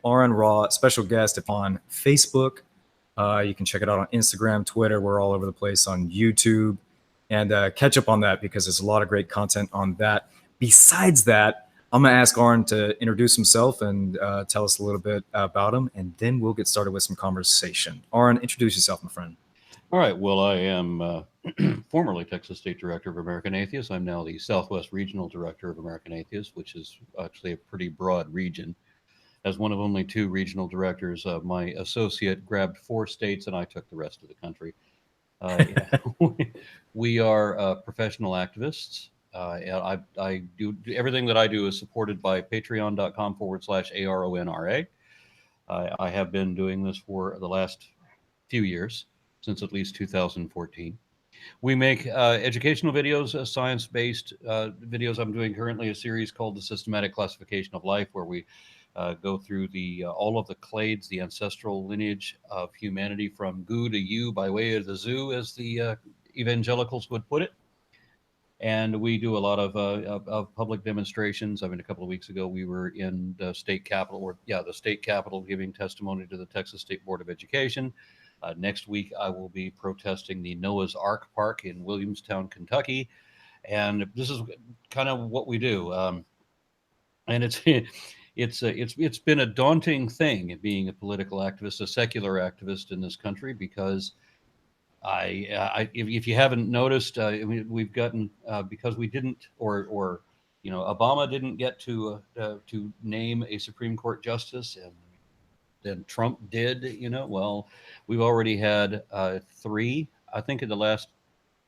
Aron Ra, special guest on Facebook. You can check it out on Instagram, Twitter. We're all over the place on YouTube. And catch up on that because there's a lot of great content on that. Besides that, I'm going to ask Aron to introduce himself and tell us a little bit about him, and then we'll get started with some conversation. Aron, introduce yourself, my friend. All right. Well, I am formerly Texas State Director of American Atheists. I'm now the Southwest Regional Director of American Atheists, which is actually a pretty broad region. As one of only 2 regional directors, my associate grabbed 4 states and I took the rest of the country. We are professional activists. I do everything that I do is supported by patreon.com/ARONRA. I have been doing this for the last few years, since at least 2014. We make educational videos, science-based videos. I'm doing currently a series called The Systematic Classification of Life, where we go through all of the clades, the ancestral lineage of humanity from goo to you by way of the zoo, as the evangelicals would put it. And we do a lot of public demonstrations. I mean, a couple of weeks ago, we were in the state capitol, the state capitol, giving testimony to the Texas State Board of Education. Next week, I will be protesting the Noah's Ark Park in Williamstown, Kentucky. And this is kind of what we do. And it's been a daunting thing being a political activist, a secular activist in this country, because if you haven't noticed, we've gotten because we didn't, or Obama didn't get to name a Supreme Court justice, and then Trump did. Well, we've already had 3. I think in the last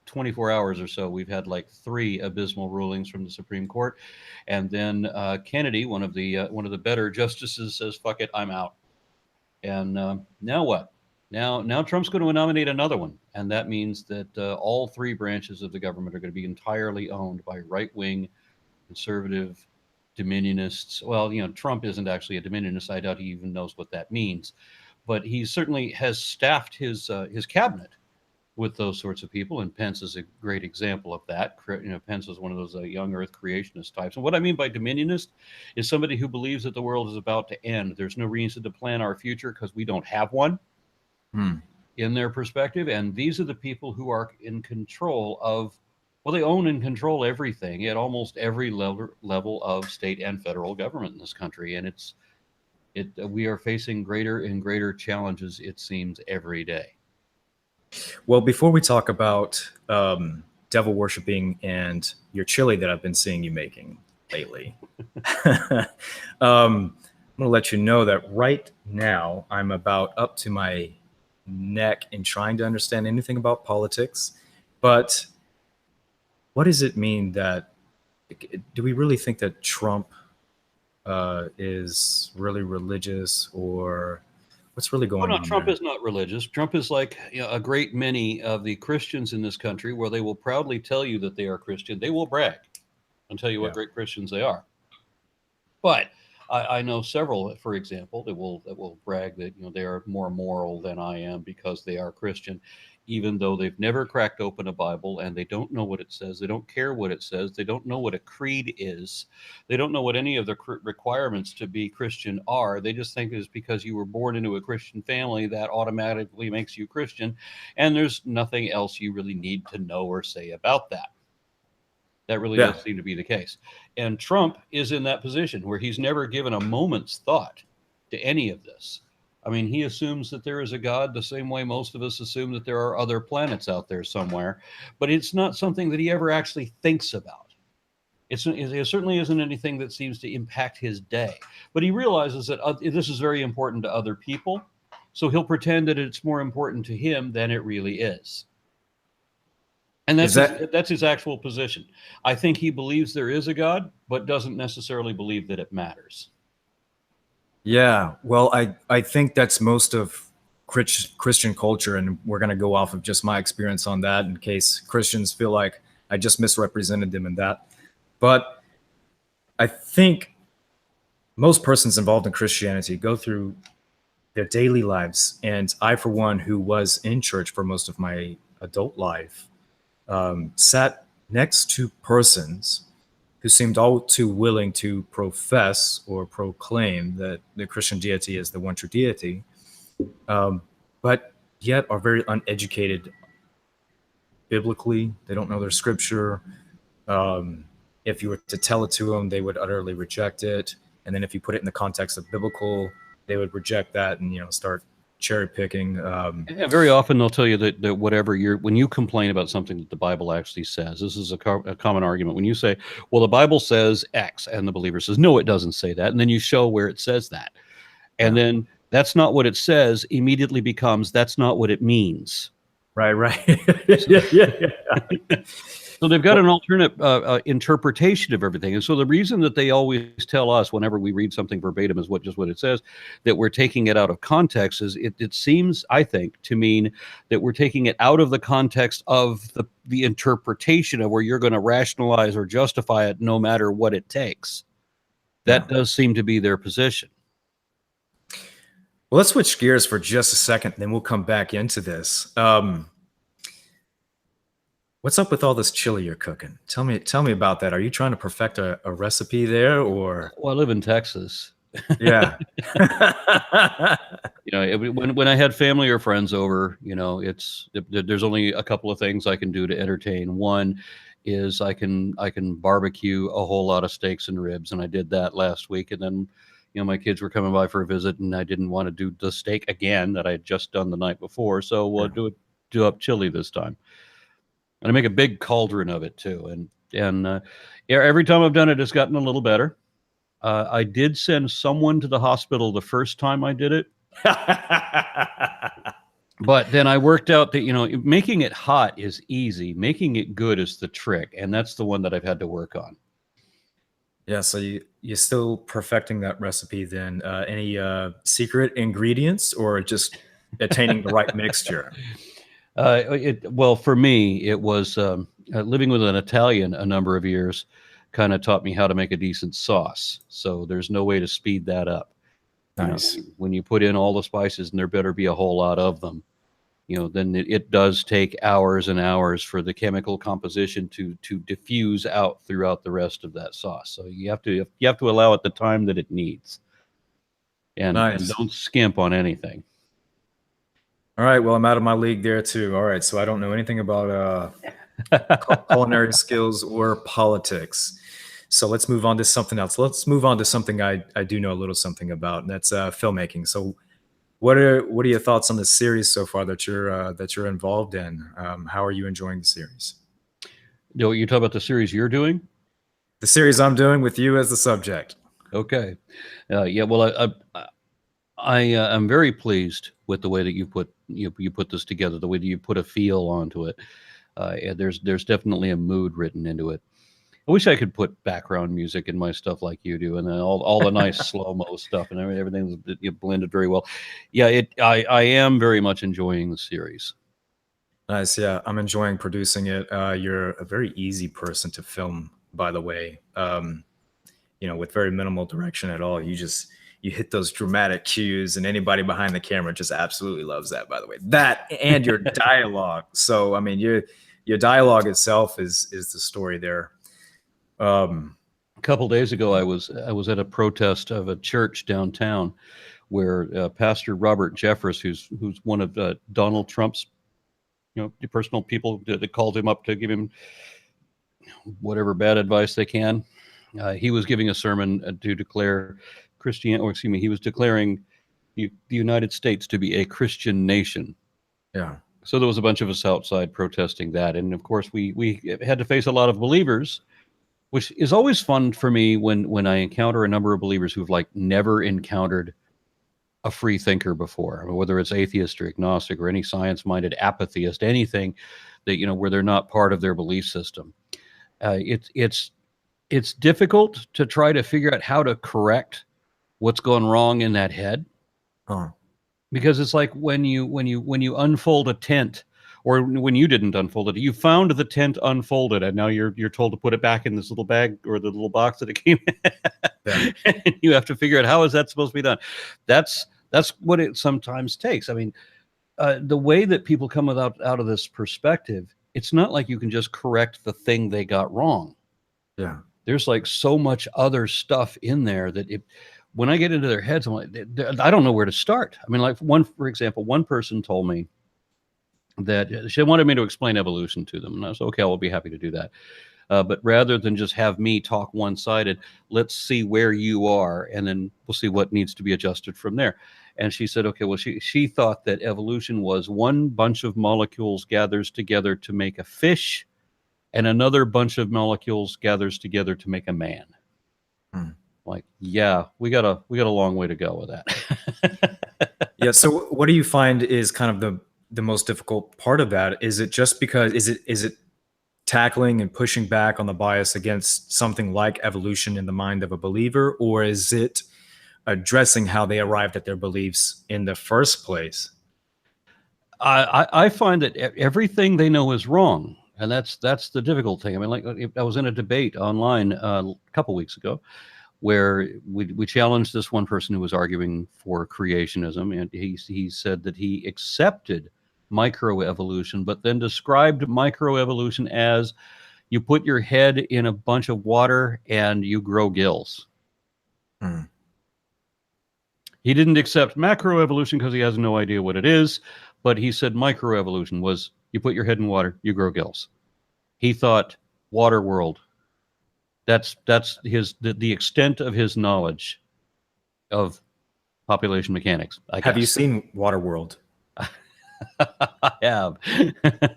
24 hours or so, we've had like 3 abysmal rulings from the Supreme Court, and then Kennedy, one of the better justices, says, "Fuck it, I'm out." And now what? Now Trump's going to nominate another one, and that means that all 3 branches of the government are going to be entirely owned by right-wing, conservative, dominionists. Well, Trump isn't actually a dominionist. I doubt he even knows what that means, but he certainly has staffed his cabinet with those sorts of people, and Pence is a great example of that. Pence is one of those young Earth creationist types. And what I mean by dominionist is somebody who believes that the world is about to end. There's no reason to plan our future because we don't have one. In their perspective. And these are the people who are in control of, they own and control everything at almost every level of state and federal government in this country. And we are facing greater and greater challenges, it seems, every day. Well, before we talk about devil worshiping and your chili that I've been seeing you making lately, I'm going to let you know that right now I'm about up to my neck in trying to understand anything about politics. But what does it mean that, do we really think that Trump is really religious, or what's really going on? Trump is not religious. Trump is like a great many of the Christians in this country, where they will proudly tell you that they are Christian. They will brag and tell you what great Christians they are. But I know several, for example, that will brag that they are more moral than I am because they are Christian, even though they've never cracked open a Bible and they don't know what it says. They don't care what it says. They don't know what a creed is. They don't know what any of the requirements to be Christian are. They just think it's because you were born into a Christian family that automatically makes you Christian, and there's nothing else you really need to know or say about that. That really does seem to be the case. And Trump is in that position where he's never given a moment's thought to any of this. I mean, he assumes that there is a God the same way most of us assume that there are other planets out there somewhere, but it's not something that he ever actually thinks about. It certainly isn't anything that seems to impact his day. But he realizes that this is very important to other people, so he'll pretend that it's more important to him than it really is. And that's his actual position. I think he believes there is a God, but doesn't necessarily believe that it matters. Yeah, well, I think that's most of Christian culture, and we're going to go off of just my experience on that in case Christians feel like I just misrepresented them in that. But I think most persons involved in Christianity go through their daily lives, and I, for one, who was in church for most of my adult life, sat next to persons who seemed all too willing to profess or proclaim that the Christian deity is the one true deity, but yet are very uneducated biblically. They don't know their scripture. If you were to tell it to them, they would utterly reject it. And then if you put it in the context of biblical, they would reject that and, start cherry picking. Yeah, very often they'll tell you that whatever when you complain about something that the Bible actually says, this is a common argument. When you say, well, the Bible says X, and the believer says, no, it doesn't say that. And then you show where it says that. And then that's not what it says immediately becomes, that's not what it means. Right. yeah. So they've got an alternate interpretation of everything. And so the reason that they always tell us whenever we read something verbatim is just what it says, that we're taking it out of context is it seems, I think, to mean that we're taking it out of the context of the interpretation of where you're going to rationalize or justify it no matter what it takes. That does seem to be their position. Well, let's switch gears for just a second, then we'll come back into this. What's up with all this chili you're cooking? Tell me about that. Are you trying to perfect a recipe there, or? Well, I live in Texas. Yeah. When I had family or friends over, there's only a couple of things I can do to entertain. One is I can barbecue a whole lot of steaks and ribs, and I did that last week. And then, my kids were coming by for a visit, and I didn't want to do the steak again that I had just done the night before, so we'll do up chili this time. And I make a big cauldron of it too. And every time I've done it, it's gotten a little better. I did send someone to the hospital the first time I did it. But then I worked out that, making it hot is easy. Making it good is the trick. And that's the one that I've had to work on. Yeah. So you're still perfecting that recipe then. Any secret ingredients or just attaining the right mixture? Well, for me, it was living with an Italian a number of years kind of taught me how to make a decent sauce. So there's no way to speed that up. Nice. When you put in all the spices, and there better be a whole lot of them, then it does take hours and hours for the chemical composition to diffuse out throughout the rest of that sauce. So you have to allow it the time that it needs, and don't skimp on anything. All right. Well, I'm out of my league there too. All right. So I don't know anything about culinary skills or politics. So let's move on to something else. Let's move on to something I do know a little something about, and that's filmmaking. So what are your thoughts on the series so far that you're involved in? How are you enjoying the series? You talk about the series you're doing? The series I'm doing with you as the subject. Okay. Yeah. Well, I'm very pleased with the way that you put this together, the way that you put a feel onto it. There's definitely a mood written into it. I wish I could put background music in my stuff like you do, and then all the nice slow-mo stuff and everything you blended very well. Yeah, I am very much enjoying the series. Nice. Yeah, I'm enjoying producing it. You're a very easy person to film, by the way. With very minimal direction at all. You hit those dramatic cues, and anybody behind the camera just absolutely loves that, by the way. That and your dialogue. So, I mean, your dialogue itself is the story there. A couple days ago, I was at a protest of a church downtown where Pastor Robert Jeffress, who's one of Donald Trump's personal people that called him up to give him whatever bad advice they can. He was giving a sermon to declare he was declaring the United States to be a Christian nation. Yeah. So there was a bunch of us outside protesting that. And of course we had to face a lot of believers, which is always fun for me when I encounter a number of believers who've never encountered a free thinker before. I mean, whether it's atheist or agnostic or any science-minded apatheist, anything that, where they're not part of their belief system. It's difficult to try to figure out how to correct what's going wrong in that head. Because it's like when you unfold a tent, or when you didn't unfold it, you found the tent unfolded, and now you're told to put it back in this little bag or the little box that it came in. Yeah. And you have to figure out how is that supposed to be done. That's what it sometimes takes. I mean, the way that people come out of this perspective, it's not like you can just correct the thing they got wrong. Yeah. there's like so much other stuff in there that when I get into their heads, I'm like, I don't know where to start. I mean, like for example, one person told me that she wanted me to explain evolution to them. And I was, okay, I'll be happy to do that. But rather than just have me talk one-sided, let's see where you are, and then we'll see what needs to be adjusted from there. And she said, okay, well, she thought that evolution was one bunch of molecules gathers together to make a fish, and another bunch of molecules gathers together to make a man. Like, yeah, we got a long way to go with that. Yeah. So what do you find is kind of the most difficult part of that? Is it just because is it tackling and pushing back on the bias against something like evolution in the mind of a believer, or is it addressing how they arrived at their beliefs in the first place? I find that everything they know is wrong, and that's the difficult thing. I mean, like I was in a debate online a couple weeks ago where we challenged this one person who was arguing for creationism, and he said that he accepted microevolution, but then described microevolution as you put your head in a bunch of water and you grow gills. He didn't accept macroevolution because he has no idea what it is, but he said microevolution was you put your head in water, you grow gills. He thought Waterworld. That's the extent of his knowledge of population mechanics. Have you seen Waterworld? I have.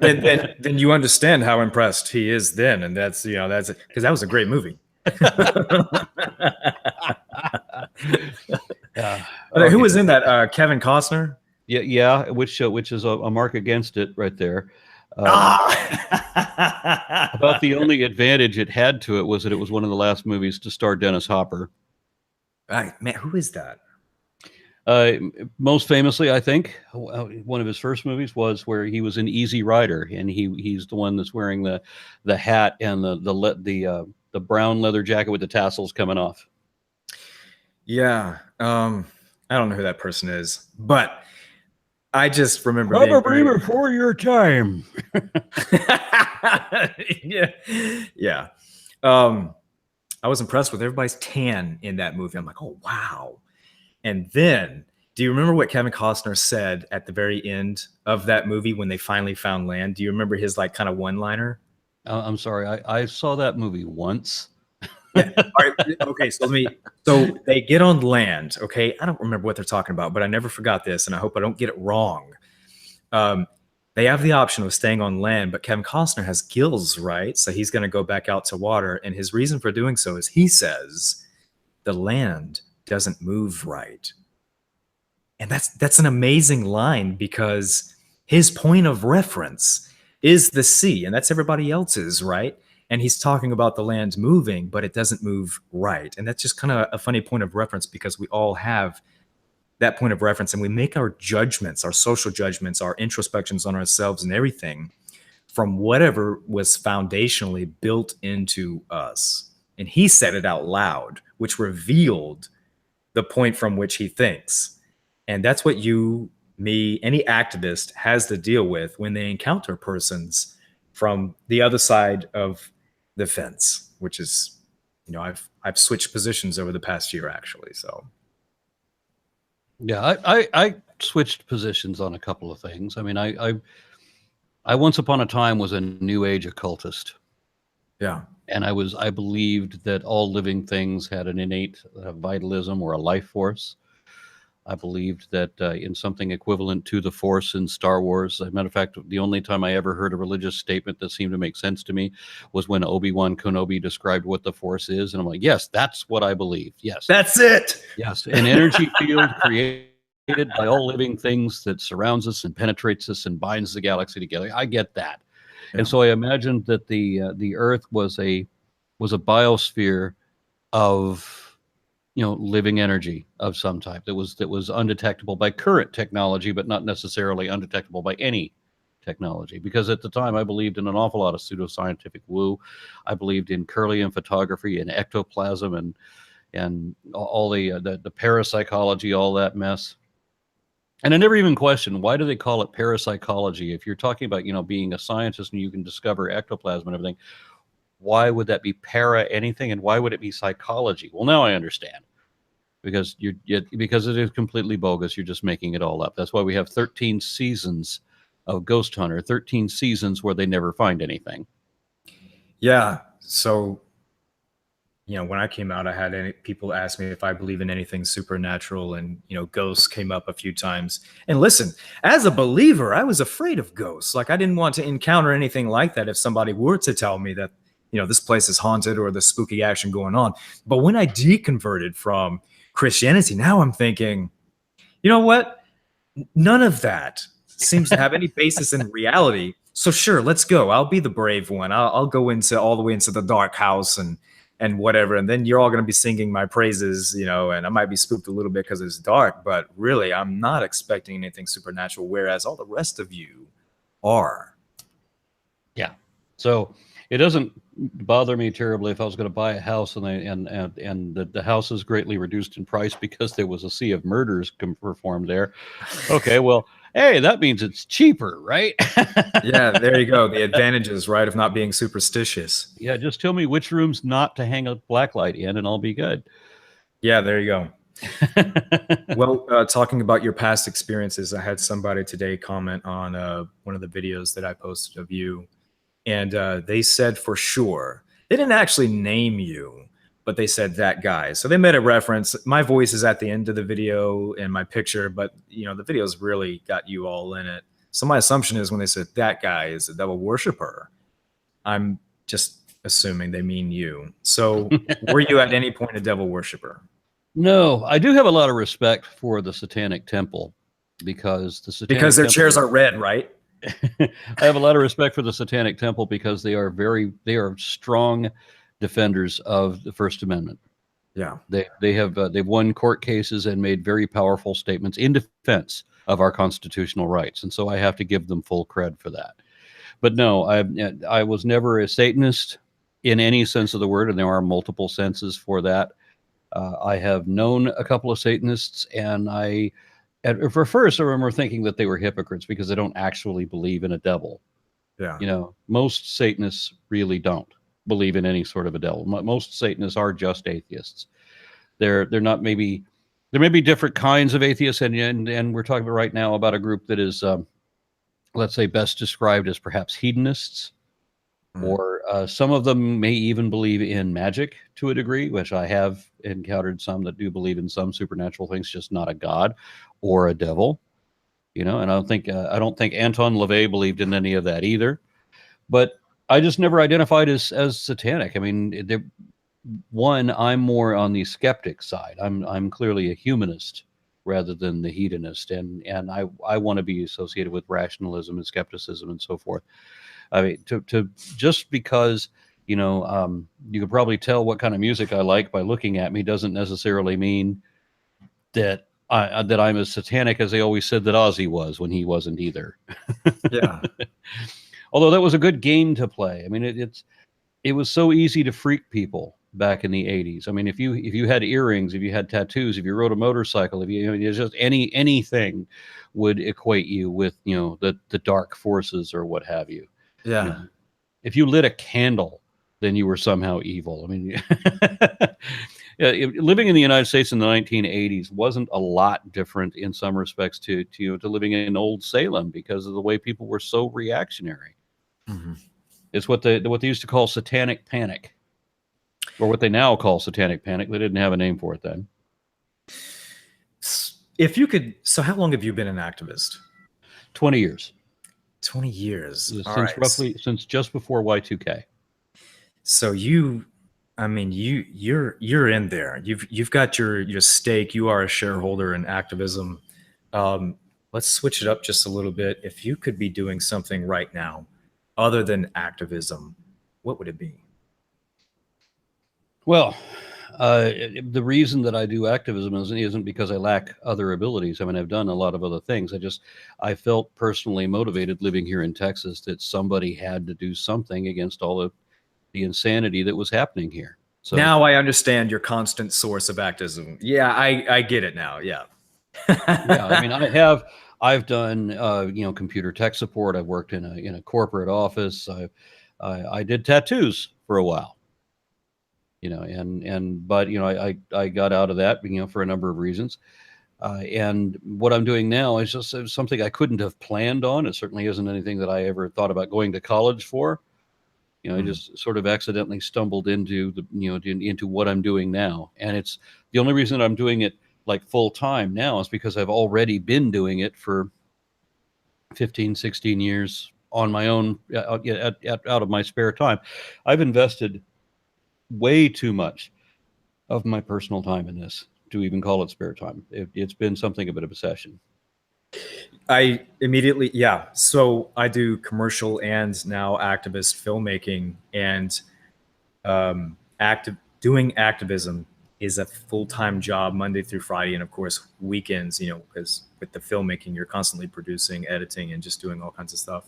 then you understand how impressed he is then, and that's because that was a great movie. Who was in that? Kevin Costner. Yeah, which is a mark against it right there. About the only advantage it had to it was that it was one of the last movies to star Dennis Hopper. Man, who is that? Most famously, I think one of his first movies was where he was an Easy Rider, and he's the one that's wearing the hat and the brown leather jacket with the tassels coming off. Yeah, I don't know who that person is, but I just remember probably before your time. yeah. I was impressed with everybody's tan in that movie. I'm like, oh wow. And then, do you remember what Kevin Costner said at the very end of that movie when they finally found land? Do you remember his like kind of one-liner? I'm sorry, I saw that movie once. Yeah. All right. Okay. So they get on land. Okay. I don't remember what they're talking about, but I never forgot this, and I hope I don't get it wrong. They have the option of staying on land, but Kevin Costner has gills, right? So he's going to go back out to water, and his reason for doing so is he says the land doesn't move right. And that's an amazing line, because his point of reference is the sea, and that's everybody else's, right? And he's talking about the land moving, but it doesn't move right. And that's just kind of a funny point of reference, because we all have that point of reference, and we make our judgments, our social judgments, our introspections on ourselves and everything from whatever was foundationally built into us. And he said it out loud, which revealed the point from which he thinks. And that's what you, me, any activist has to deal with when they encounter persons from the other side of the fence, which is, I've switched positions over the past year, actually. So yeah, I switched positions on a couple of things. I mean, I once upon a time was a New Age occultist. Yeah. And I believed that all living things had an innate vitalism or a life force. I believed that in something equivalent to the Force in Star Wars. As a matter of fact, the only time I ever heard a religious statement that seemed to make sense to me was when Obi-Wan Kenobi described what the Force is. And I'm like, yes, that's what I believe. Yes. That's it. Yes. An energy field created by all living things that surrounds us and penetrates us and binds the galaxy together. I get that. Yeah. And so I imagined that the Earth was a biosphere of living energy of some type that was undetectable by current technology, but not necessarily undetectable by any technology. Because at the time, I believed in an awful lot of pseudoscientific woo. I believed in Kirlian photography and ectoplasm and all the parapsychology, all that mess. And I never even questioned, why do they call it parapsychology? If you're talking about, being a scientist and you can discover ectoplasm and everything, why would that be para anything, and why would it be psychology? Well, now I understand. Because because it is completely bogus. You're just making it all up. That's why we have 13 seasons of Ghost Hunter, 13 seasons where they never find anything. Yeah. So, you know, when I came out, I had people ask me if I believe in anything supernatural, and, you know, ghosts came up a few times. And listen, as a believer, I was afraid of ghosts. Like, I didn't want to encounter anything like that if somebody were to tell me that, you know, this place is haunted or there's spooky action going on. But when I deconverted from Christianity, now I'm thinking, you know what? None of that seems to have any basis in reality. So sure, let's go. I'll be the brave one. I'll go into all the way into the dark house and whatever, and then you're all going to be singing my praises, you know, and I might be spooked a little bit because it's dark, but really I'm not expecting anything supernatural, whereas all the rest of you are. Yeah. So it doesn't bother me terribly if I was going to buy a house and the house is greatly reduced in price because there was a sea of murders performed there. Okay, well, hey, that means it's cheaper, right? Yeah, there you go. The advantages, right, of not being superstitious. Yeah, just tell me which rooms not to hang a blacklight in, and I'll be good. Yeah, there you go. Well, talking about your past experiences, I had somebody today comment on one of the videos that I posted of you, and they said for sure, they didn't actually name you, but they said that guy. So they made a reference. My voice is at the end of the video and my picture, but you know, the video's really got you all in it. So my assumption is when they said that guy is a devil worshiper, I'm just assuming they mean you. So were you at any point a devil worshiper? No, I do have a lot of respect for the Satanic Temple because Their chairs are red, right? I have a lot of respect for the Satanic Temple because they are strong defenders of the First Amendment. Yeah, they've won court cases and made very powerful statements in defense of our constitutional rights, and so I have to give them full cred for that. But no, I was never a Satanist in any sense of the word, and there are multiple senses for that. I have known a couple of Satanists, and for first, I remember thinking that they were hypocrites because they don't actually believe in a devil. yeah. You know, most Satanists really don't believe in any sort of a devil. Most Satanists are just atheists. They're not maybe there may be different kinds of atheists, and we're talking right now about a group that is, let's say, best described as perhaps hedonists. Or some of them may even believe in magic to a degree, which I have encountered some that do believe in some supernatural things, just not a god or a devil, you know. And I don't think Anton LaVey believed in any of that either. But I just never identified as satanic. I mean, I'm more on the skeptic side. I'm clearly a humanist rather than the hedonist, and I want to be associated with rationalism and skepticism and so forth. I mean, to just because, you know, you could probably tell what kind of music I like by looking at me doesn't necessarily mean that I'm as satanic as they always said that Ozzy was when he wasn't either. Yeah. Although that was a good game to play. I mean, it was so easy to freak people back in the 80s. I mean, if you had earrings, if you had tattoos, if you rode a motorcycle, if you just anything would equate you with, you know, the dark forces or what have you. Yeah. You know, if you lit a candle, then you were somehow evil. I mean, living in the United States in the 1980s wasn't a lot different in some respects to living in old Salem because of the way people were so reactionary. Mm-hmm. It's what they used to call satanic panic, or what they now call satanic panic. They didn't have a name for it then. If you could, so how long have you been an activist? 20 years. 20 years. Since just before Y2K. So you're in there. You've got your stake. You are a shareholder in activism. Let's switch it up just a little bit. If you could be doing something right now other than activism, what would it be? Well, the reason that I do activism isn't because I lack other abilities. I mean, I've done a lot of other things. I felt personally motivated living here in Texas that somebody had to do something against all of the insanity that was happening here. So now I understand your constant source of activism. Yeah, I get it now. Yeah. Yeah, I mean, I've done computer tech support. I've worked in a corporate office. I did tattoos for a while, but I got out of that, for a number of reasons. And what I'm doing now is just something I couldn't have planned on. It certainly isn't anything that I ever thought about going to college for. I just sort of accidentally stumbled into into what I'm doing now. And it's the only reason I'm doing it like full time now is because I've already been doing it for 15, 16 years on my own, out of my spare time. I've invested way too much of my personal time in this to even call it spare time. It's been something of an obsession. I immediately, yeah. So I do commercial and now activist filmmaking, and doing activism is a full-time job, Monday through Friday, and of course weekends. Because with the filmmaking, you're constantly producing, editing, and just doing all kinds of stuff,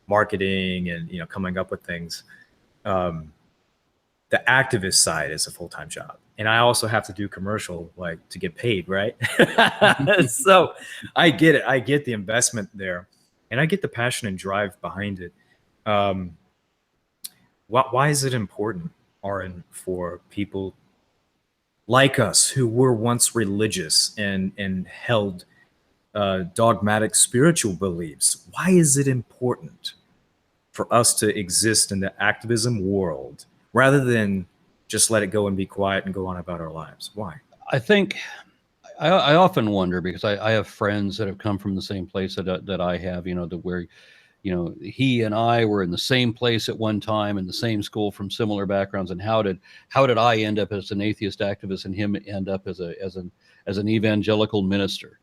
marketing, and coming up with things. The activist side is a full-time job, and I also have to do commercial, like, to get paid, right? So I get it. I get the investment there, and I get the passion and drive behind it. Why is it important, Aaron, for people like us who were once religious and held dogmatic spiritual beliefs? Why is it important for us to exist in the activism world rather than just let it go and be quiet and go on about our lives? Why? I think I often wonder, because I have friends that have come from the same place that I have, where, he and I were in the same place at one time, in the same school, from similar backgrounds. And how did I end up as an atheist activist and him end up as an evangelical minister?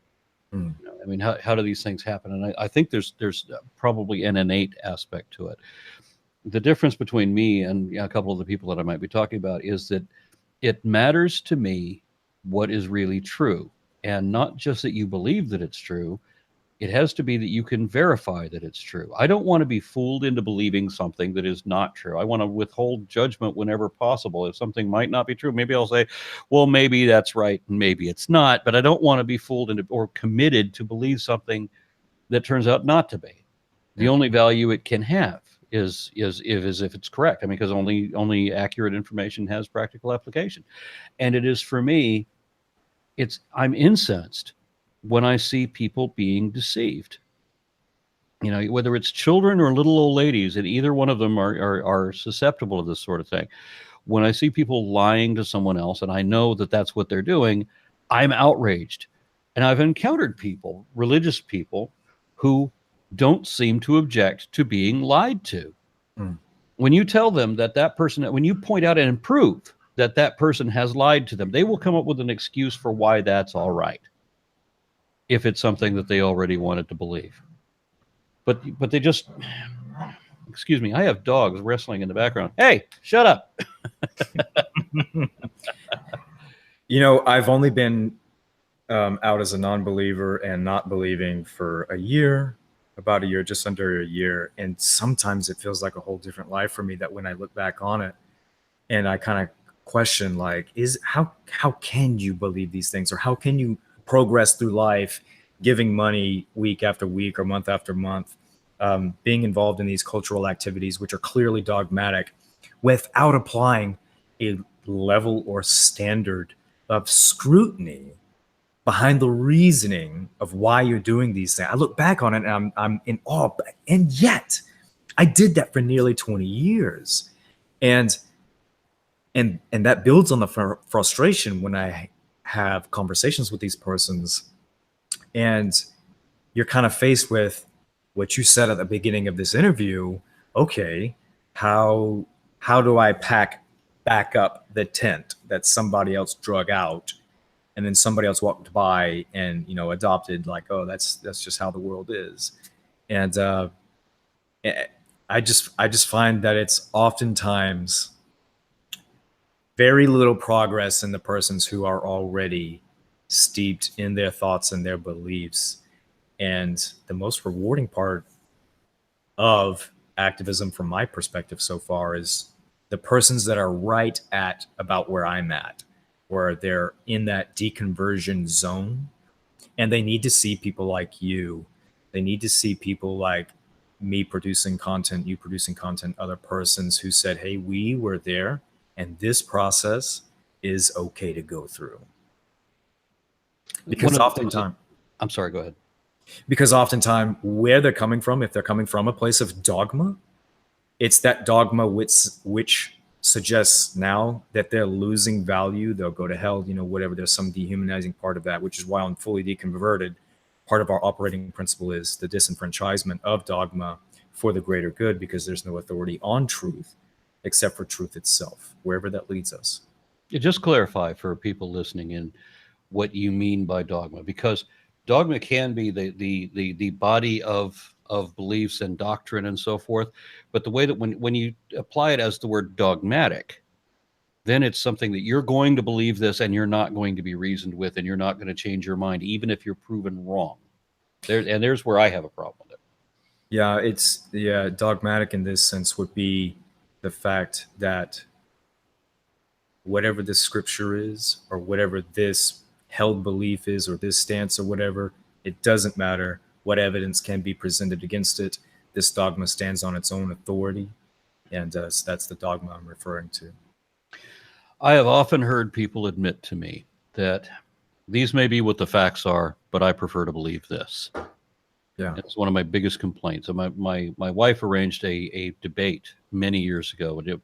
I mean, how do these things happen? And I think there's probably an innate aspect to it. The difference between me and a couple of the people that I might be talking about is that it matters to me what is really true, and not just that you believe that it's true. It has to be that you can verify that it's true. I don't want to be fooled into believing something that is not true. I want to withhold judgment whenever possible. If something might not be true, maybe I'll say, well, maybe that's right and maybe it's not, but I don't want to be fooled into or committed to believe something that turns out not to be. The only value it can have is if it's correct. I mean, because only accurate information has practical application. And it is, for me, I'm incensed when I see people being deceived. Whether it's children or little old ladies, and either one of them are susceptible to this sort of thing. When I see people lying to someone else, and I know that that's what they're doing, I'm outraged. And I've encountered people, religious people, who don't seem to object to being lied to. When you tell them that person, when you point out and prove that person has lied to them, they will come up with an excuse for why that's all right, if it's something that they already wanted to believe. But they just, excuse me, I have dogs wrestling in the background. Hey, shut up. I've only been out as a non-believer and not believing for about a year, just under a year. And sometimes it feels like a whole different life for me, that when I look back on it and I kind of question, like, how can you believe these things? Or how can you progress through life giving money week after week or month after month, being involved in these cultural activities, which are clearly dogmatic, without applying a level or standard of scrutiny behind the reasoning of why you're doing these things? I look back on it and I'm in awe, and yet I did that for nearly 20 years. And that builds on the frustration when I have conversations with these persons, and you're kind of faced with what you said at the beginning of this interview. Okay, how do I pack back up the tent that somebody else drug out, and then somebody else walked by and adopted, like, oh, that's just how the world is. And I just find that it's oftentimes very little progress in the persons who are already steeped in their thoughts and their beliefs. And the most rewarding part of activism, from my perspective so far, is the persons that are right at about where I'm at, where they're in that deconversion zone, and they need to see people like you. They need to see people like me producing content, you producing content, other persons who said, hey, we were there and this process is okay to go through. Because oftentimes, I'm sorry, go ahead. Because oftentimes where they're coming from, if they're coming from a place of dogma, it's that dogma which suggests now that they're losing value, they'll go to hell, whatever. There's some dehumanizing part of that, which is why on Fully Deconverted, part of our operating principle is the disenfranchisement of dogma for the greater good, because there's no authority on truth except for truth itself, wherever that leads us. Just clarify for people listening in what you mean by dogma, because dogma can be the body of beliefs and doctrine and so forth, but the way that when you apply it as the word dogmatic, then it's something that you're going to believe this and you're not going to be reasoned with, and you're not going to change your mind even if you're proven wrong. There's where I have a problem with it. Yeah, dogmatic in this sense would be the fact that whatever this scripture is, or whatever this held belief is, or this stance or whatever, it doesn't matter what evidence can be presented against it. This dogma stands on its own authority, and that's the dogma I'm referring to. I have often heard people admit to me that these may be what the facts are, but I prefer to believe this. Yeah, it's one of my biggest complaints. My wife arranged a debate many years ago, and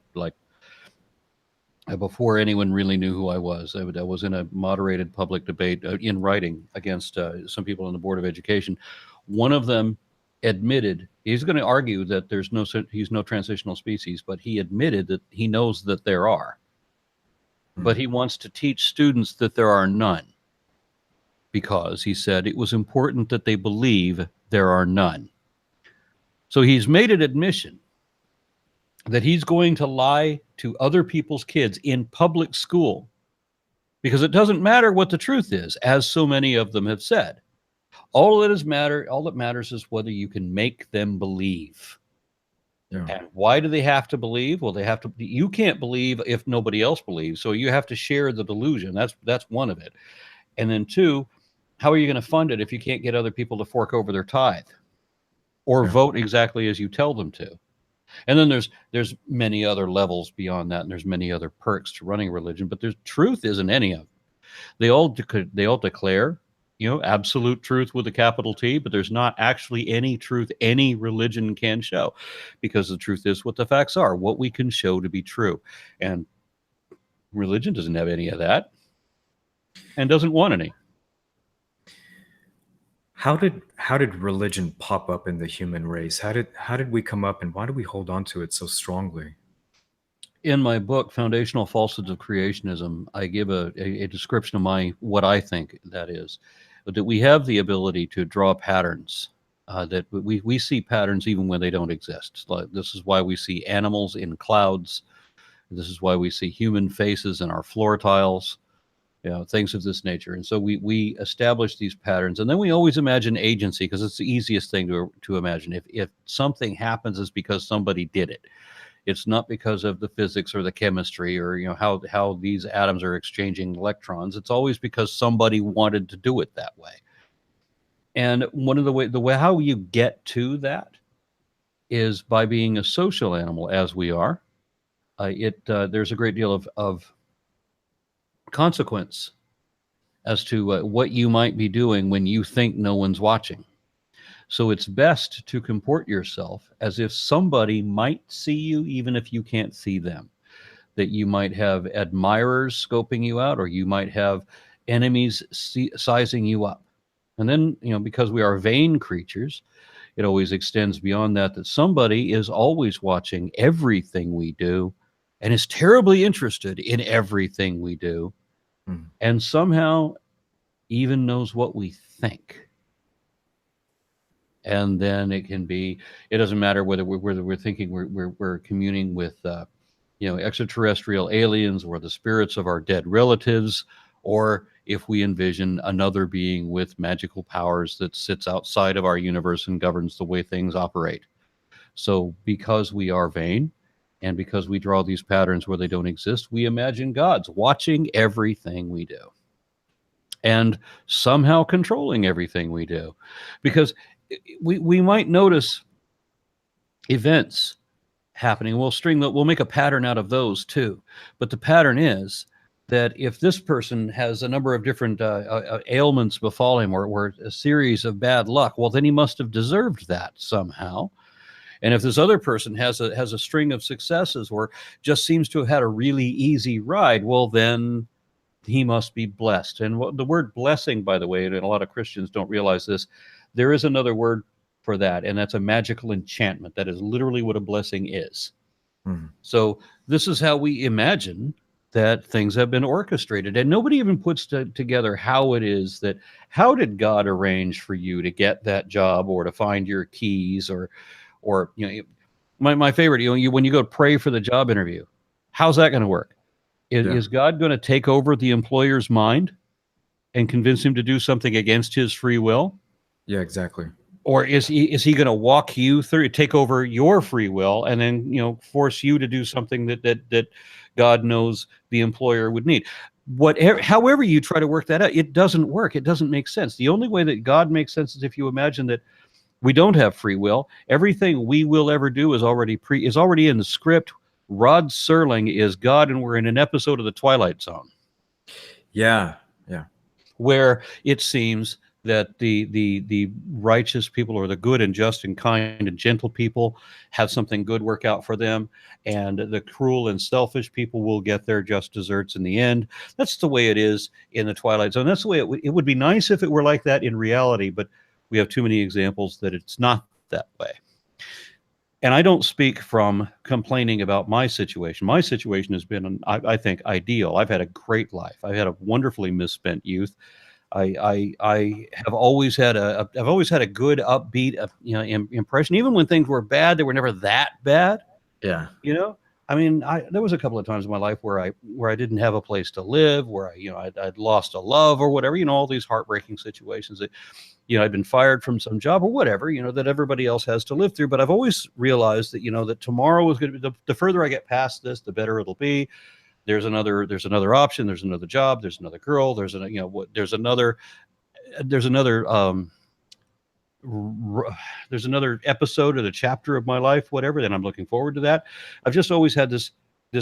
before anyone really knew who I was. I was in a moderated public debate in writing against some people on the Board of Education. One of them admitted he's going to argue that he's no transitional species, but he admitted that he knows that there are. But he wants to teach students that there are none, because he said it was important that they believe there are none. So he's made an admission that he's going to lie to other people's kids in public school, because it doesn't matter what the truth is, as so many of them have said. All that matters is whether you can make them believe. Yeah. And why do they have to believe? Well, you can't believe if nobody else believes, so you have to share the delusion. That's one of it. And then two, how are you going to fund it if you can't get other people to fork over their tithe or vote exactly as you tell them to? And then there's many other levels beyond that, and there's many other perks to running a religion, but there's truth isn't any of them. They all declare, absolute truth with a capital T, but there's not actually any truth any religion can show, because the truth is what the facts are, what we can show to be true. And religion doesn't have any of that and doesn't want any. How did religion pop up in the human race? How did we come up, and why do we hold on to it so strongly? In my book, Foundational Falsehoods of Creationism, I give a description of what I think that is. That we have the ability to draw patterns, that we see patterns even when they don't exist. This is why we see animals in clouds. This is why we see human faces in our floor tiles, things of this nature. And so we establish these patterns, and then we always imagine agency, because it's the easiest thing to imagine. If something happens, it's because somebody did it. It's not because of the physics or the chemistry or how these atoms are exchanging electrons. It's always because somebody wanted to do it that way. And one of the way how you get to that is by being a social animal, as we are. There's a great deal of consequence as to what you might be doing when you think no one's watching. So it's best to comport yourself as if somebody might see you, even if you can't see them. That you might have admirers scoping you out, or you might have enemies sizing you up. And then, because we are vain creatures, it always extends beyond that somebody is always watching everything we do and is terribly interested in everything we do, and somehow even knows what we think. And then it doesn't matter whether we're thinking we're communing with extraterrestrial aliens or the spirits of our dead relatives, or if we envision another being with magical powers that sits outside of our universe and governs the way things operate. So because we are vain, and because we draw these patterns where they don't exist, we imagine gods watching everything we do and somehow controlling everything we do. Because we might notice events happening. We'll make a pattern out of those too. But the pattern is that if this person has a number of different ailments befall him, or a series of bad luck, well, then he must have deserved that somehow. And if this other person has a string of successes, or just seems to have had a really easy ride, well, then he must be blessed. And the word blessing, by the way, and a lot of Christians don't realize this, there is another word for that, and that's a magical enchantment. That is literally what a blessing is. Mm-hmm. So this is how we imagine that things have been orchestrated, and nobody even puts together how it is that, how did God arrange for you to get that job, or to find your keys, or my favorite, when you go pray for the job interview, how's that going to work? Is God going to take over the employer's mind and convince him to do something against his free will? Yeah, exactly. Or is he going to walk you through, take over your free will, and then force you to do something that God knows the employer would need? However you try to work that out, it doesn't work. It doesn't make sense. The only way that God makes sense is if you imagine that we don't have free will. Everything we will ever do is already in the script. Rod Serling is God, and we're in an episode of The Twilight Zone. Yeah. Where it seems that the righteous people, or the good and just and kind and gentle people, have something good work out for them, and the cruel and selfish people will get their just desserts in the end. That's the way it is in The Twilight Zone. That's the way it would be nice if it were like that in reality, but we have too many examples that it's not that way. And I don't speak from complaining about my situation. My situation has been, I think, ideal. I've had a great life. I've had a wonderfully misspent youth. I have always had a good, upbeat, impression. Even when things were bad, they were never that bad. Yeah. I mean, there was a couple of times in my life where I didn't have a place to live, where I'd lost a love or whatever. All these heartbreaking situations that. I'd been fired from some job or whatever, that everybody else has to live through. But I've always realized that, that tomorrow is going to be, the further I get past this, the better it'll be. There's another option. There's another job. There's another girl. There's another episode or the chapter of my life, whatever. Then I'm looking forward to that. I've just always had this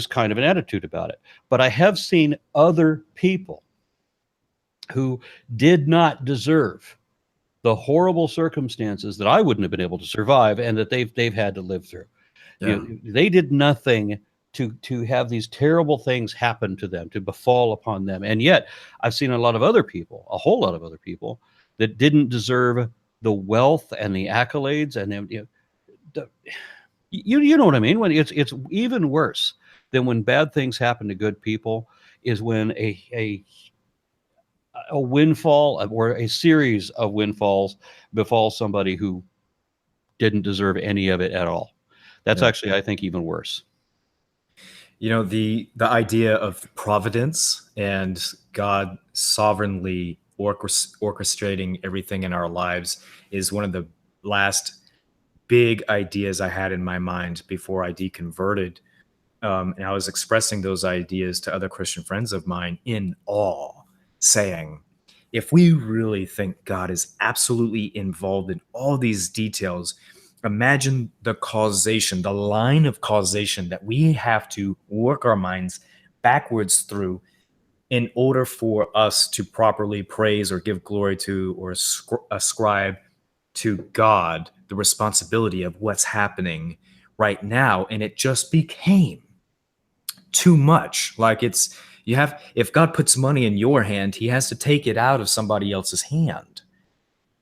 kind of an attitude about it. But I have seen other people who did not deserve the horrible circumstances that I wouldn't have been able to survive, and that they've had to live through. Yeah. They did nothing to have these terrible things happen to them, to befall upon them. And yet I've seen a whole lot of other people that didn't deserve the wealth and the accolades, and you know what I mean? When it's even worse than when bad things happen to good people is when a windfall, or a series of windfalls, befalls somebody who didn't deserve any of it at all. That's actually, I think, even worse. The idea of providence and God sovereignly orchestrating everything in our lives is one of the last big ideas I had in my mind before I deconverted. And I was expressing those ideas to other Christian friends of mine in awe, saying, if we really think God is absolutely involved in all these details, imagine the causation, the line of causation that we have to work our minds backwards through in order for us to properly praise or give glory to or ascribe to God the responsibility of what's happening right now. And it just became too much. Like if God puts money in your hand, he has to take it out of somebody else's hand.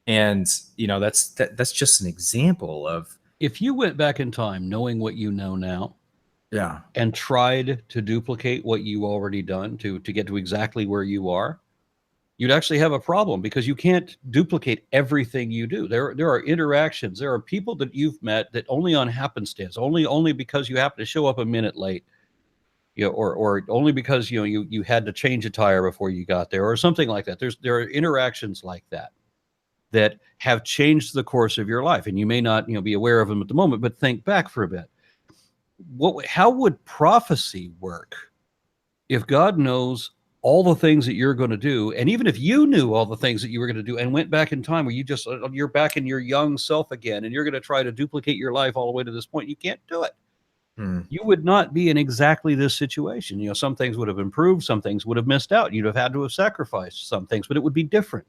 And, that's just an example of. If you went back in time knowing what you know now, yeah, and tried to duplicate what you already done to get to exactly where you are, you'd actually have a problem, because you can't duplicate everything you do. There are interactions. There are people that you've met that only on happenstance, only because you happen to show up a minute late, or only because you had to change a tire before you got there, or something like that. There are interactions like that have changed the course of your life, and you may not be aware of them at the moment, but think back for a bit. How would prophecy work if God knows all the things that you're going to do, and even if you knew all the things that you were going to do and went back in time where you're back in your young self again, and you're going to try to duplicate your life all the way to this point, you can't do it. You would not be in exactly this situation. You know, some things would have improved, some things would have missed out. You'd have had to have sacrificed some things, but it would be different.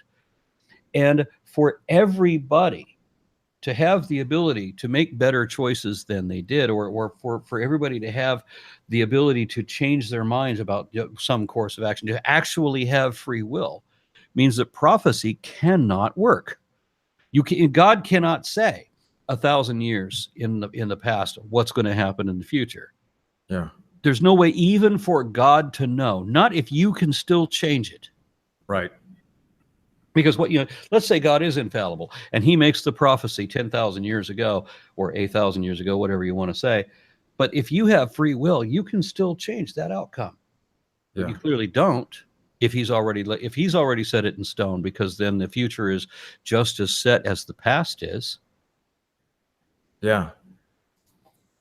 And for everybody to have the ability to make better choices than they did, or for everybody to have the ability to change their minds about some course of action, to actually have free will, means that prophecy cannot work. God cannot say 1,000 years in the past what's going to happen in the future. Yeah. There's no way even for God to know, not if you can still change it. Right. Because let's say God is infallible and he makes the prophecy 10,000 years ago or 8,000 years ago, whatever you want to say. But if you have free will, you can still change that outcome. Yeah. You clearly don't if he's already set it in stone, because then the future is just as set as the past is. Yeah.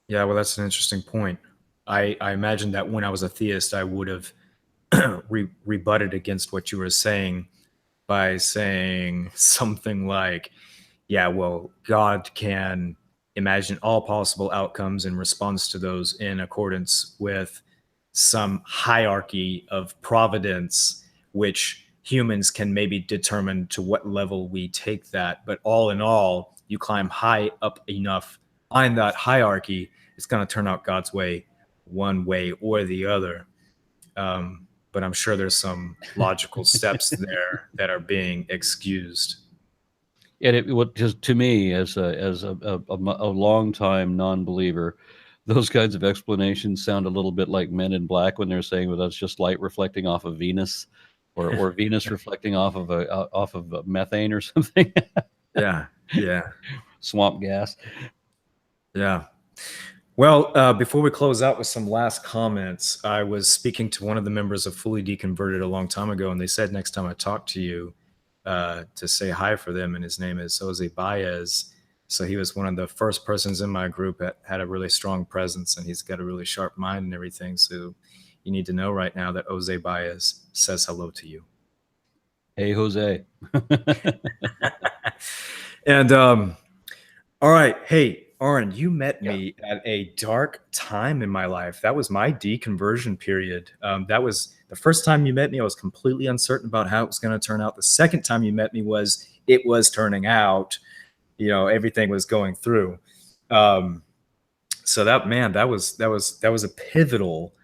Yeah, well, that's an interesting point. I imagine that when I was a theist, I would have rebutted against what you were saying by saying something like, yeah, well, God can imagine all possible outcomes and responds to those in accordance with some hierarchy of providence, which humans can maybe determine to what level we take that. But all in all, you climb high up enough on that hierarchy, it's going to turn out God's way, one way or the other. But I'm sure there's some logical steps there that are being excused. And it just, to me, as a long-time non-believer, those kinds of explanations sound a little bit like Men in Black when they're saying, well, that's just light reflecting off of Venus, or Venus reflecting off of methane or something. Yeah. Swamp gas. Yeah. Well, before we close out with some last comments, I was speaking to one of the members of Fully Deconverted a long time ago, and they said next time I talk to you to say hi for them, and his name is Jose Baez. So he was one of the first persons in my group that had a really strong presence, and he's got a really sharp mind and everything. So you need to know right now that Jose Baez says hello to you. Hey, Jose. And all right. Hey, Aron, you met me at a dark time in my life. That was my deconversion period. That was the first time you met me. I was completely uncertain about how it was going to turn out. The second time you met me it was turning out, everything was going through. So that was a pivotal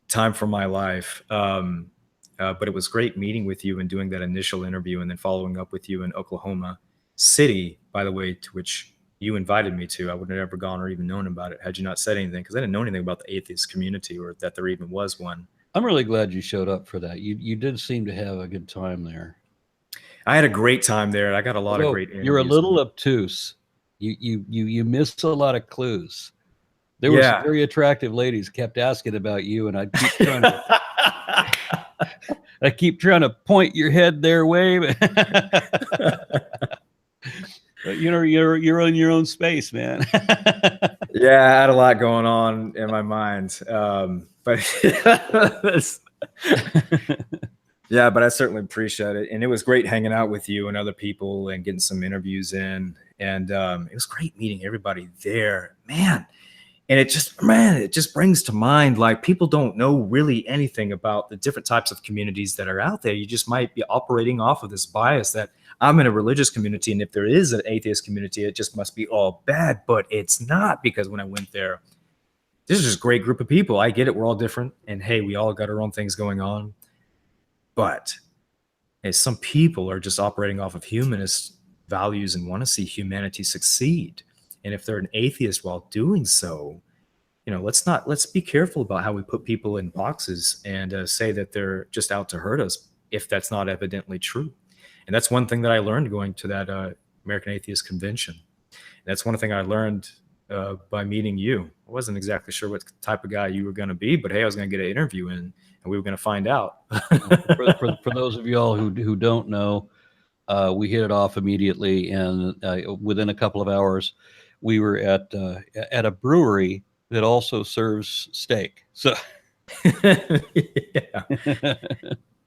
time for my life. But it was great meeting with you and doing that initial interview, and then following up with you in Oklahoma City, by the way, to which you invited me to. I would have never gone or even known about it had you not said anything, because I didn't know anything about the atheist community or that there even was one. I'm really glad you showed up for that. You did seem to have a good time there. I had a great time there. I got a lot of great interviews. You're a little obtuse. You missed a lot of clues. There were some very attractive ladies kept asking about you, and I'd keep trying to I keep trying to point your head their way, but you're in your own space, man. Yeah, I had a lot going on in my mind, but yeah, but I certainly appreciate it, and it was great hanging out with you and other people and getting some interviews in, and it was great meeting everybody there, man. And it just brings to mind, like, people don't know really anything about the different types of communities that are out there. You just might be operating off of this bias that I'm in a religious community, and if there is an atheist community, it just must be all bad. But it's not, because when I went there, this is just a great group of people. I get it. We're all different. And hey, we all got our own things going on. But hey, some people are just operating off of humanist values and want to see humanity succeed. And if they're an atheist while doing so, let's be careful about how we put people in boxes and say that they're just out to hurt us if that's not evidently true. And that's one thing that I learned going to that American Atheist Convention. And that's one thing I learned by meeting you. I wasn't exactly sure what type of guy you were going to be, but hey, I was going to get an interview in, and we were going to find out. for those of y'all who don't know, we hit it off immediately, and within a couple of hours, we were at a brewery that also serves steak. So,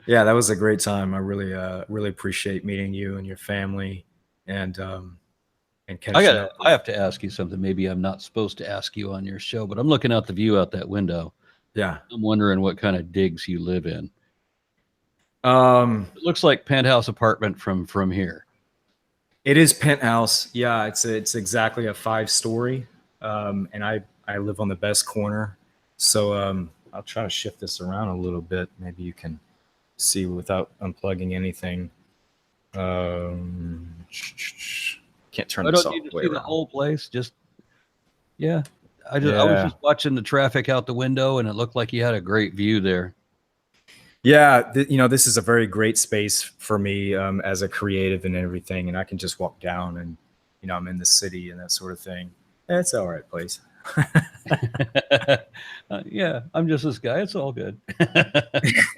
Yeah, that was a great time. I really appreciate meeting you and your family, and catching up I with. have to ask you something. Maybe I'm not supposed to ask you on your show, but I'm looking out the view out that window. Yeah. I'm wondering what kind of digs you live in. Um, It looks like penthouse apartment from here. it is penthouse. Yeah, it's exactly a 5-story, and I live on the best corner. So I'll try to shift this around a little bit. Maybe you can see without unplugging anything. Can't turn I this don't all need to the way see the around. whole place. Just yeah. I was Yeah. just watching the traffic out the window, and it looked like you had a great view there. Yeah, this is a very great space for me as a creative and everything, and I can just walk down and, I'm in the city and that sort of thing. It's all right place. Yeah, I'm just this guy. It's all good.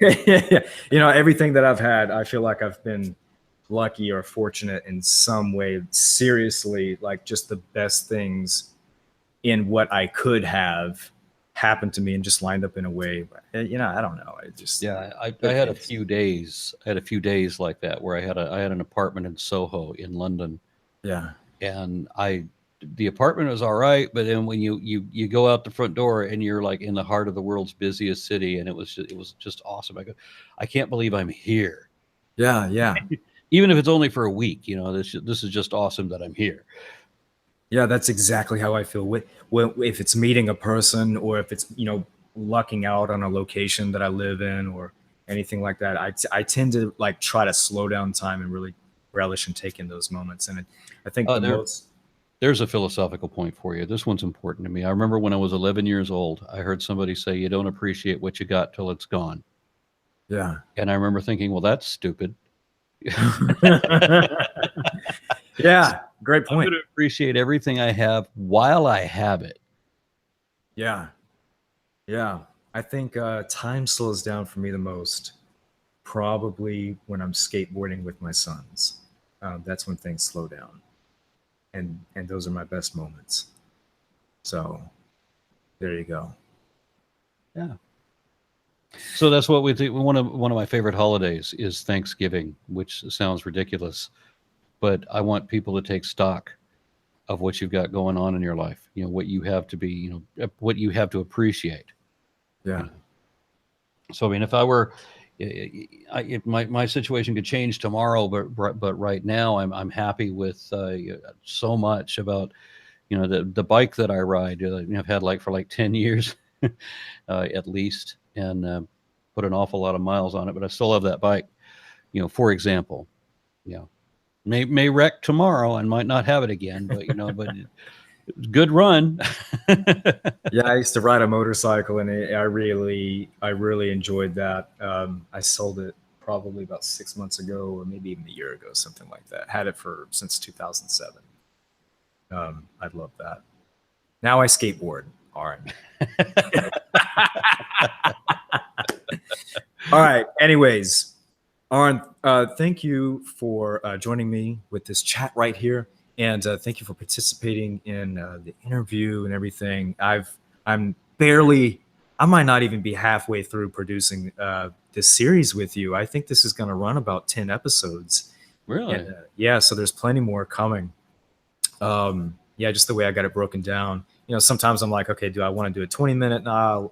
Everything that I've had, I feel like I've been lucky or fortunate in some way. Seriously, like just the best things in what I could have happened to me and just lined up in a way. I don't know. I just Yeah, I had a few days. I had a few days like that where I had an apartment in Soho in London, Yeah. and the apartment was all right, but then when you go out the front door and you're like in the heart of the world's busiest city, and it was just awesome. I can't believe I'm here, Yeah. Yeah. even if it's only for a week. This is just awesome that I'm here. Yeah, that's exactly how I feel. If it's meeting a person or if it's, lucking out on a location that I live in or anything like that, I tend to like try to slow down time and really relish and take in those moments. And I think the There, most, there's a philosophical point for you. This one's important to me. I remember when I was 11 years old, I heard somebody say, "You don't appreciate what you got till it's gone." yeah. And I remember thinking, well, that's stupid. Yeah, great I'm point. going to appreciate everything I have while I have it. Yeah. Yeah. I think time slows down for me the most, probably when I'm skateboarding with my sons. That's when things slow down. And those are my best moments. So there you go. Yeah. So that's what we do. One of my favorite holidays is Thanksgiving, which sounds ridiculous, but I want people to take stock of what you've got going on in your life. What you have to be, what you have to appreciate. Yeah. So I mean, if I were, if my situation could change tomorrow, but right now I'm happy with so much about the bike that I ride. I've had for 10 years at least, and put an awful lot of miles on it. But I still love that bike. For example, may wreck tomorrow and might not have it again, but but good run. Yeah, I used to ride a motorcycle, and I really enjoyed that. I sold it probably about 6 months ago, or maybe even a year ago, something like that. Had it since 2007. I love that. Now I skateboard. All right. Anyways, Aaron, thank you for joining me with this chat right here, and thank you for participating in the interview and everything. I might not even be halfway through producing this series with you. I think this is going to run about 10 episodes. Really? And, yeah, so there's plenty more coming. Yeah, just the way I got it broken down. Sometimes I'm like, okay, do I want to do a 20-minute? No,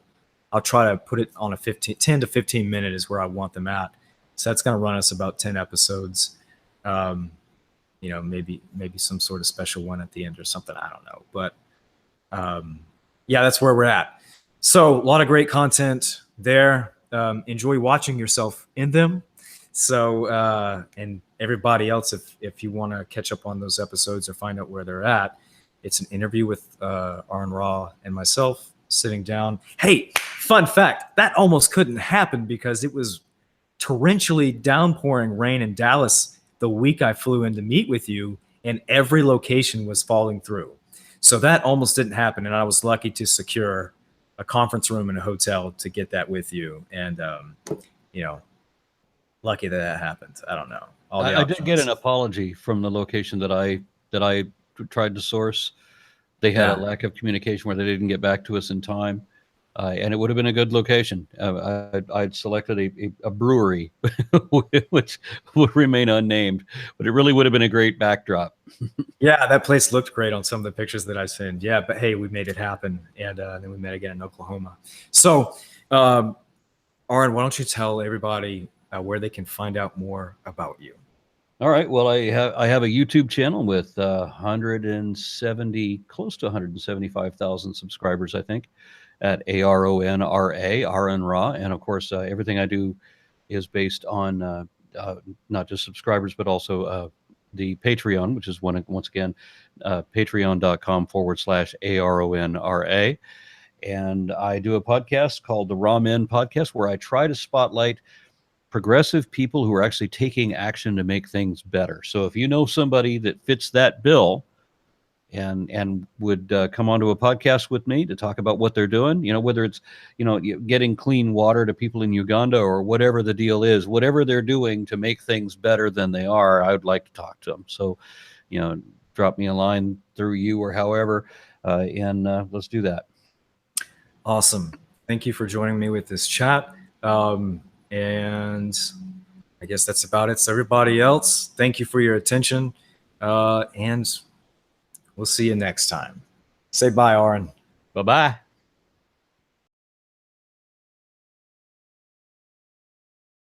I'll try to put it on a 10 to 15 minute is where I want them at. So that's going to run us about 10 episodes. Maybe some sort of special one at the end or something. I don't know. But yeah, that's where we're at. So a lot of great content there. Enjoy watching yourself in them. So and everybody else, if you want to catch up on those episodes or find out where they're at, it's an interview with Aron Ra and myself sitting down. Hey, fun fact, that almost couldn't happen because it was torrentially downpouring rain in Dallas the week I flew in to meet with you, and every location was falling through. So that almost didn't happen, and I was lucky to secure a conference room in a hotel to get that with you. And lucky that happened. I don't know. I did get an apology from the location that I tried to source. They had a lack of communication where they didn't get back to us in time. and it would have been a good location. I'd selected a brewery, which would remain unnamed, but it really would have been a great backdrop. Yeah, that place looked great on some of the pictures that I sent. Yeah, but hey, we made it happen, and then we met again in Oklahoma. So, Aaron, why don't you tell everybody where they can find out more about you? All right. Well, I have a YouTube channel with 170, close to 175,000 subscribers, I think, at Aron Ra, Aron Ra, and of course, everything I do is based on not just subscribers, but also the Patreon, which is once again patreon.com/ARONRA. And I do a podcast called the Raw Men Podcast, where I try to spotlight progressive people who are actually taking action to make things better. So if you know somebody that fits that bill and would come onto a podcast with me to talk about what they're doing, whether it's, getting clean water to people in Uganda or whatever the deal is, whatever they're doing to make things better than they are, I would like to talk to them. So, drop me a line through you or however, and let's do that. Awesome. Thank you for joining me with this chat. And I guess that's about it. So everybody else, thank you for your attention. And we'll see you next time. Say bye, Aaron. Bye-bye.